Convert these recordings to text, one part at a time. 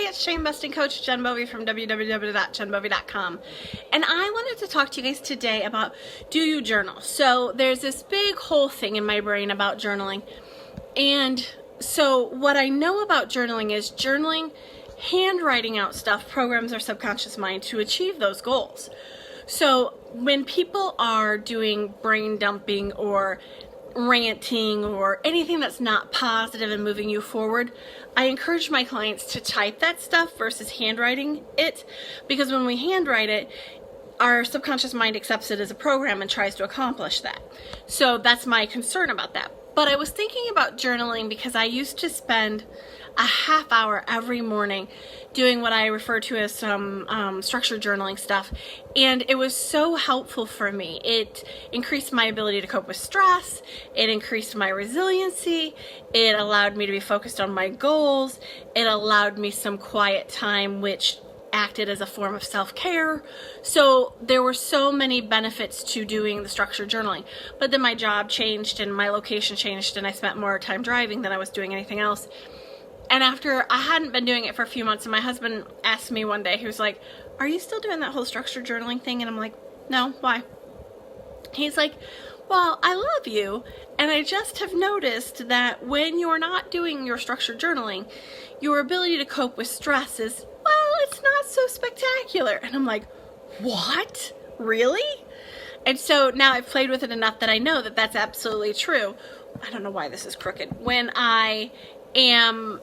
it's Shame Busting Coach Jen Bovey from www.jenbovey.com, and I wanted to talk to you guys today about, do you journal? So there's this big whole thing in my brain about journaling, and so what I know about journaling is handwriting out stuff programs our subconscious mind to achieve those goals. So when people are doing brain dumping or ranting or anything that's not positive and moving you forward, I encourage my clients to type that stuff versus handwriting it, because when we handwrite it, our subconscious mind accepts it as a program and tries to accomplish that. So that's my concern about that. But I was thinking about journaling because I used to spend a half hour every morning doing what I refer to as some structured journaling stuff, and it was so helpful for me. It increased my ability to cope with stress, it increased my resiliency, it allowed me to be focused on my goals, it allowed me some quiet time, which acted as a form of self-care. So there were so many benefits to doing the structured journaling. But then my job changed and my location changed and I spent more time driving than I was doing anything else. And after I hadn't been doing it for a few months, and my husband asked me one day, he was like, "Are you still doing that whole structured journaling thing?" And I'm like, "No, why?" He's like, "Well, I love you, and I just have noticed that when you're not doing your structured journaling, your ability to cope with stress is, well, it's not so spectacular." And I'm like, "What? Really?" And so now I've played with it enough that I know that that's absolutely true. I don't know why this is crooked. When I am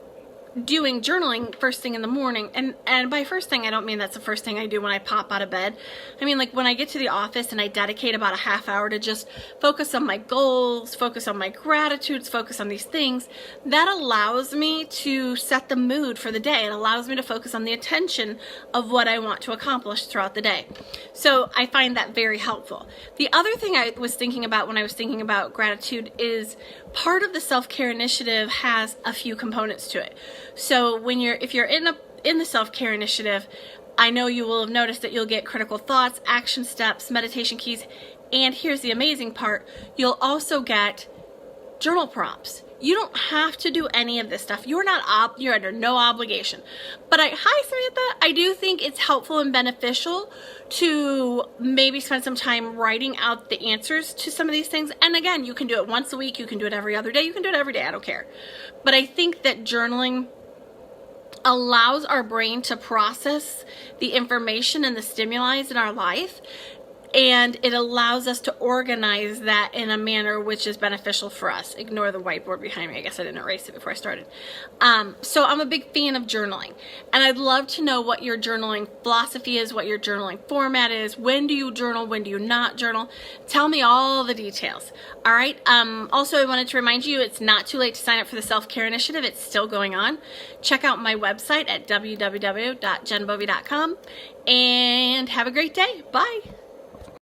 doing journaling first thing in the morning, and by first thing I don't mean that's the first thing I do when I pop out of bed. I mean, like, when I get to the office and I dedicate about a half hour to just focus on my goals, focus on my gratitudes, focus on these things, that allows me to set the mood for the day. It allows me to focus on the attention of what I want to accomplish throughout the day. So I find that very helpful. The other thing I was thinking about when I was thinking about gratitude is part of the self-care initiative has a few components to it. So if you're in the self-care initiative, I know you will have noticed that you'll get critical thoughts, action steps, meditation keys, and here's the amazing part, you'll also get journal prompts. You don't have to do any of this stuff. You're under no obligation. But hi Samantha, I do think it's helpful and beneficial to maybe spend some time writing out the answers to some of these things. And again, you can do it once a week, you can do it every other day, you can do it every day, I don't care. But I think that journaling allows our brain to process the information and the stimuli in our life, and it allows us to organize that in a manner which is beneficial for us. Ignore the whiteboard behind me. I guess I didn't erase it before I started. So I'm a big fan of journaling, and I'd love to know what your journaling philosophy is, what your journaling format is. When do you journal? When do you not journal? Tell me all the details. All right. Also, I wanted to remind you, it's not too late to sign up for the self-care initiative. It's still going on. Check out my website at www.jenbovey.com, and have a great day. Bye.